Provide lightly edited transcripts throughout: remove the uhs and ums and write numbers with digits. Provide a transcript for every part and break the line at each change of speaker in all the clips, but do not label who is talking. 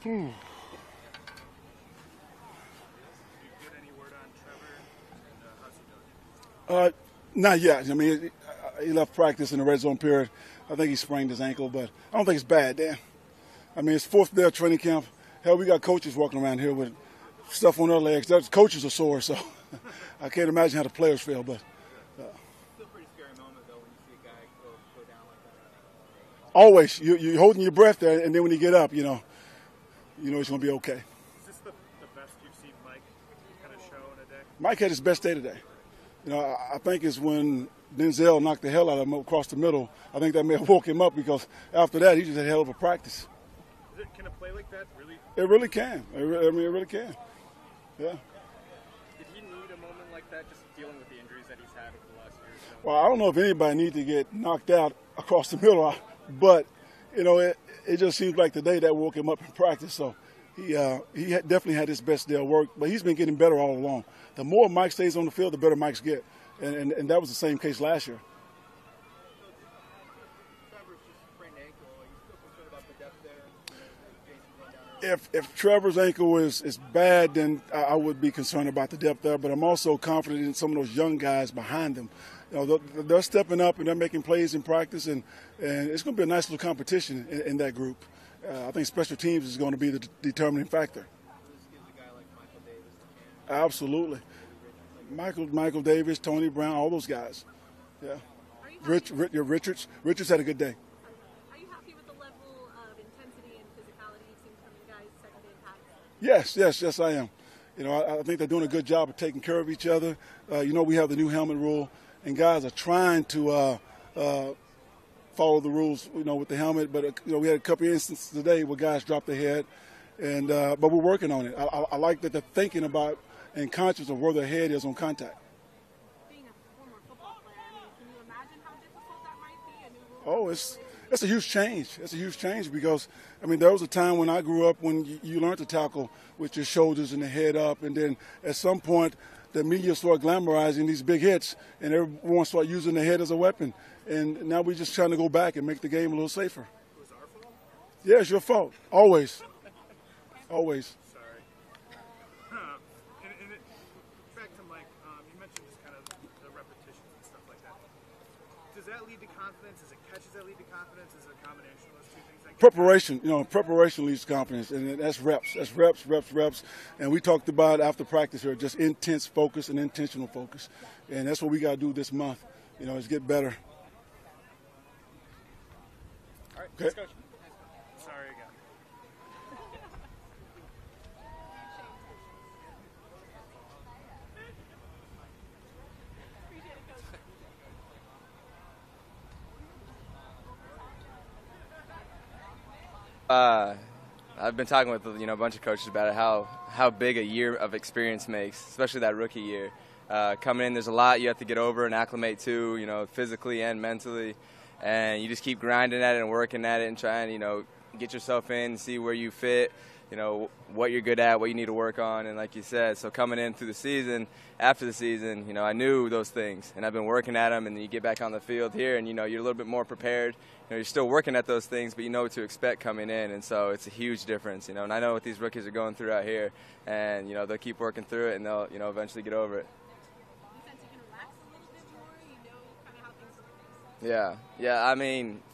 Hmm. Not yet. I mean, he left practice in the red zone period. I think he sprained his ankle, but I don't think it's bad, Dan. I mean, it's fourth day of training camp. Hell, we got coaches walking around here with stuff on their legs. Those coaches are sore, so I can't imagine how the players feel. But
still a pretty scary moment, though, when you see a guy go down like that.
Always, you're holding your breath there, and then when you get up, you know it's going to be okay.
Is this the best you've seen Mike kind of show in a day?
Mike had his best day today. I think it's when Denzel knocked the hell out of him across the middle. I think that may have woke him up because after that, he just had a hell of a practice.
Can a play like that really?
It really can. It really can. Yeah.
Did he need a moment like that, just dealing with the injuries that he's had over the last year or so?
Well, I don't know if anybody needs to get knocked out across the middle, but, it just seems like the day that woke him up in practice. So he definitely had his best day of work, but he's been getting better all along. The more Mike stays on the field, the better Mike's get. And that was the same case last year. If Trevor's ankle is bad, then I would be concerned about the depth there. But I'm also confident in some of those young guys behind them. They're stepping up and they're making plays in practice, and it's going to be a nice little competition in that group. I think special teams is going to be the determining factor. Absolutely. Michael Davis, Tony Brown, all those guys. Yeah. Richards had a good day.
Are you happy with the level of intensity and physicality you've seen from the guys second day in practice?
Yes, I am. I think they're doing a good job of taking care of each other. We have the new helmet rule, and guys are trying to follow the rules, with the helmet. But we had a couple of instances today where guys dropped their head, and but we're working on it. I like that they're thinking about and conscious of where their head is on contact.
Being a former football player, can you imagine how difficult that might be? A new rule?
Oh, it's a huge change. It's a huge change because, there was a time when I grew up when you learned to tackle with your shoulders and the head up, and then at some point the media started glamorizing these big hits, and everyone started using the head as a weapon. And now we're just trying to go back and make the game a little safer.
It was our fault?
Yeah, it's your fault. Always. Always.
Back to Mike, you mentioned just kind of the repetitions and stuff like that. Does that lead to confidence? Does it catches that lead to confidence? Is it a combination of those two things?
Preparation, preparation leads to confidence, and that's reps. That's reps. And we talked about after practice here, just intense focus and intentional focus. And that's what we got to do this month, is get better.
All right,
okay.
Let's go. Sorry again.
I've been talking with a bunch of coaches about it, how big a year of experience makes, especially that rookie year. Coming in, there's a lot you have to get over and acclimate to, physically and mentally, and you just keep grinding at it and working at it and trying, get yourself in, see where you fit, what you're good at, what you need to work on, and like you said, so coming in through the season, after the season, I knew those things, and I've been working at them, and then you get back on the field here, and you're a little bit more prepared. You're still working at those things, but you know what to expect coming in, and so it's a huge difference, and I know what these rookies are going through out here, and they'll keep working through it, and they'll eventually get over it.
You sense you can relax a little bit more, kind of how things are.
Yeah.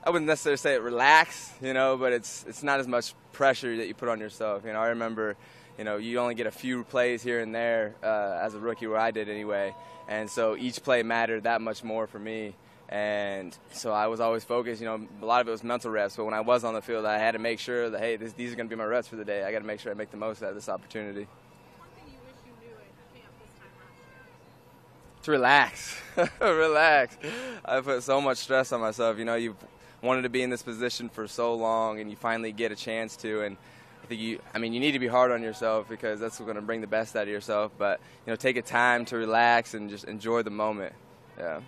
I wouldn't necessarily say it relax, but it's not as much pressure that you put on yourself. I remember, you only get a few plays here and there as a rookie, where I did anyway, and so each play mattered that much more for me. And so I was always focused. A lot of it was mental reps. But when I was on the field, I had to make sure that, hey, these are going to be my reps for the day. I got to make sure I make the most out of this opportunity.
One thing you wish you knew at camp this time last year?
To relax. Relax. I put so much stress on myself. You've wanted to be in this position for so long, and you finally get a chance to. And I think you need to be hard on yourself because that's going to bring the best out of yourself. But, take a time to relax and just enjoy the moment. Yeah.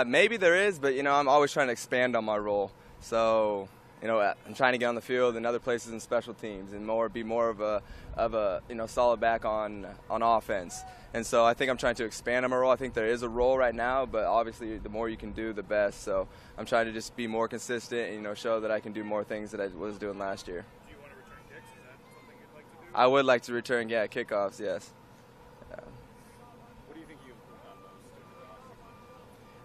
Maybe there is, but I'm always trying to expand on my role. So, you know, I'm trying to get on the field and other places in special teams and be more of a you know, solid back on offense. And so I think I'm trying to expand on my role. I think there is a role right now, but obviously the more you can do, the best. So I'm trying to just be more consistent and, you know, show that I can do more things that I was doing last year.
Do you want to return kicks? Is that something you'd like to do?
I would like to return, kickoffs, yes.
What do you think you improved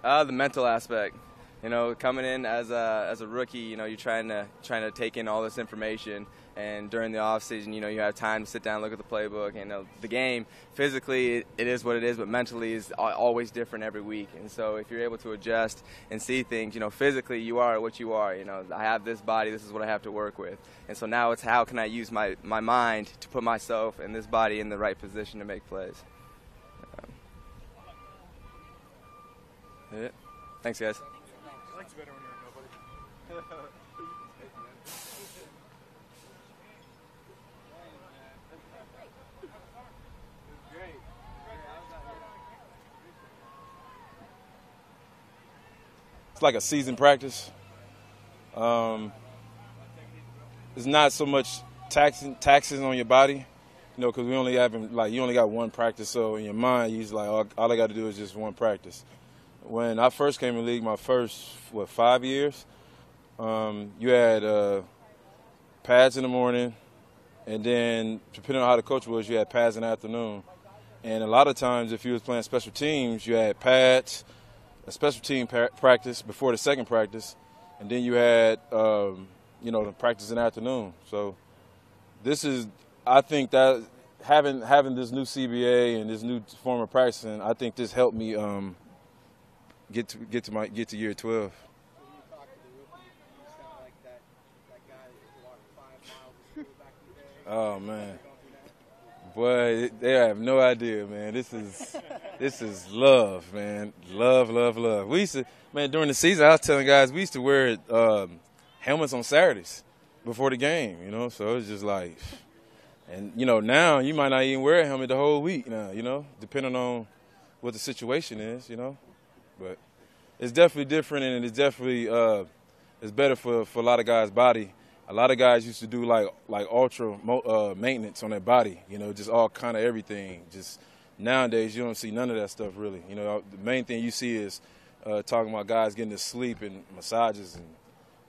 on most?
The mental aspect. You know, coming in as a rookie, you know, you're trying to take in all this information, and during the off season, you know, you have time to sit down and look at the playbook. And the game, physically, it is what it is, but mentally is always different every week. And so if you're able to adjust and see things, you know, physically you are what you are. You know, I have this body, this is what I have to work with. And so now it's how can I use my mind to put myself and this body in the right position to make plays. Yeah. Thanks, guys.
It's better when you're nobody.
It's like a season practice. It's not so much taxes on your body, you know, because we only you only got one practice, so in your mind, you're like, all I got to do is just one practice. When I first came in the league, my first, 5 years, you had pads in the morning, and then depending on how the coach was, you had pads in the afternoon. And a lot of times, if you was playing special teams, you had pads, a special team practice before the second practice, and then you had, you know, the practice in the afternoon. So I think that having this new CBA and this new form of practicing, I think this helped me get to year 12.
When you talk to the rookies, you sound like that guy that walked 5 miles to school back in the day.
Oh man, boy, they have no idea, man. This is love, man. Love. We used to, man, during the season, I was telling guys we used to wear helmets on Saturdays before the game, you know. So it's just like, and you know, now you might not even wear a helmet the whole week now, you know, depending on what the situation is, you know. But it's definitely different, and it's definitely it's better for a lot of guys' body. A lot of guys used to do like ultra maintenance on their body, you know, just all kind of everything. Just nowadays, you don't see none of that stuff really. You know, the main thing you see is talking about guys getting to sleep and massages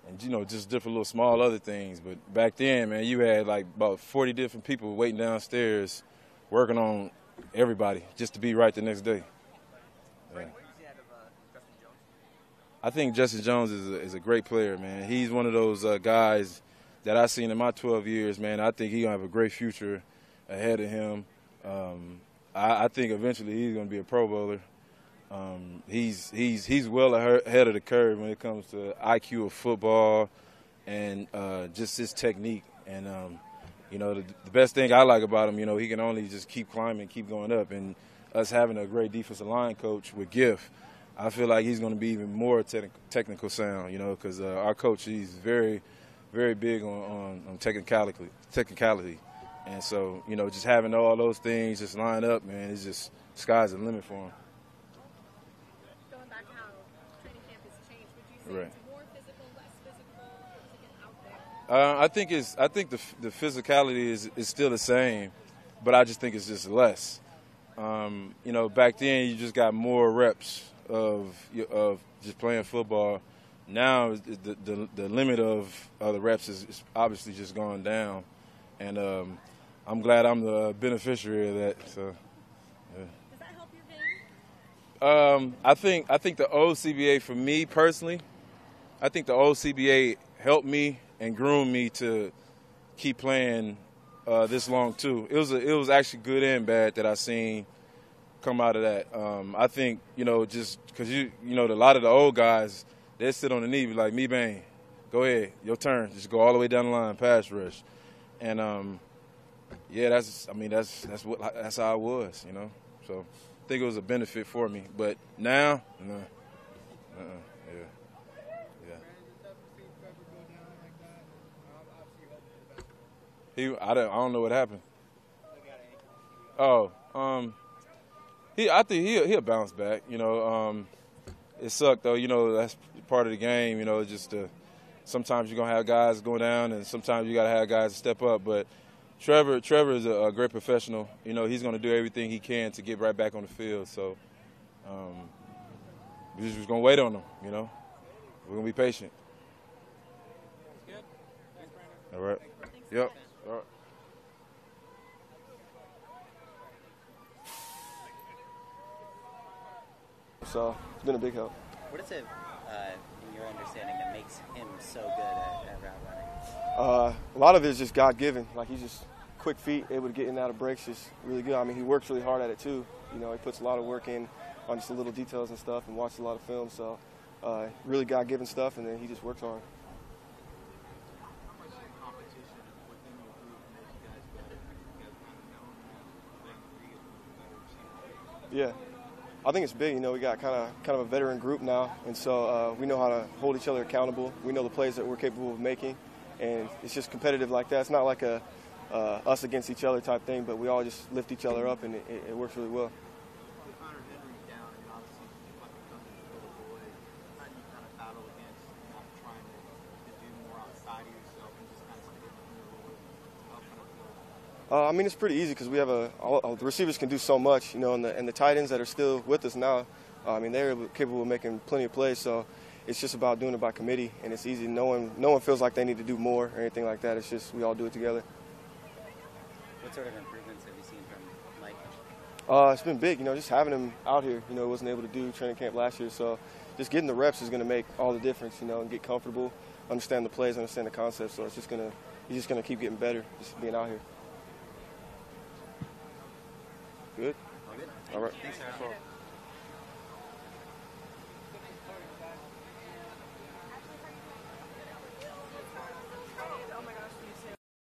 and you know, just different little small other things. But back then, man, you had like about 40 different people waiting downstairs working on everybody just to be right the next day. Yeah. I think Justin Jones is a great player, man. He's one of those guys that I've seen in my 12 years, man. I think he's going to have a great future ahead of him. I think eventually he's going to be a Pro Bowler. He's well ahead of the curve when it comes to IQ of football and just his technique. And, you know, the best thing I like about him, you know, he can only just keep climbing, keep going up. And us having a great defensive line coach with Giff, I feel like he's going to be even more technical sound, you know, because our coach, he's very, very big on technicality. And so, you know, just having all those things just line up, man, it's just sky's the limit for him.
Going back to how training camp has changed, would you say it's more physical, less physical, to get out there?
I think the physicality is still the same, but I just think it's just less. You know, back then you just got more reps of just playing football. Now the limit of the reps is obviously just gone down, and I'm glad I'm the beneficiary of that. So, yeah.
Does that help your game?
I think the old CBA, for me personally, I think the old CBA helped me and groomed me to keep playing this long too. It was actually good and bad that I seen come out of that. I think, you know, just because you know, a lot of the old guys, they sit on the knee, be like, Mebane, go ahead, your turn, just go all the way down the line, pass rush, and yeah, that's how I was, you know. So I think it was a benefit for me, but now, no, yeah. I don't know what happened. Oh, I think he'll bounce back. You know, it sucked though. You know, that's part of the game. You know, just sometimes you're gonna have guys go down, and sometimes you gotta have guys step up. But Trevor is a great professional. You know, he's gonna do everything he can to get right back on the field. So we're just gonna wait on him. You know, we're gonna be patient. All right. Yep. All right.
So it's been a big help.
What is it, in your understanding, that makes him so good at route running?
A lot of it is just God-given. Like, he's just quick feet, able to get in and out of breaks, just really good. I mean, he works really hard at it too. You know, he puts a lot of work in on just the little details and stuff, and watches a lot of film. So really God-given stuff, and then he just works hard. Yeah, I think it's big. You know, we got kind of a veteran group now, and so we know how to hold each other accountable. We know the plays that we're capable of making, and it's just competitive like that. It's not like a us against each other type thing, but we all just lift each other up, and it works really well. I mean, it's pretty easy because we have the receivers can do so much, you know, and the tight ends that are still with us now, I mean, they're capable of making plenty of plays. So it's just about doing it by committee, and it's easy. No one feels like they need to do more or anything like that. It's just we all do it together.
What sort of improvements have you seen from Mike?
It's been big, you know, just having him out here. You know, wasn't able to do training camp last year, so just getting the reps is going to make all the difference. You know, and get comfortable, understand the plays, understand the concepts. So it's just he's just gonna keep getting better, just being out here. Good?
All good?
All right.
Thanks, Tyrell.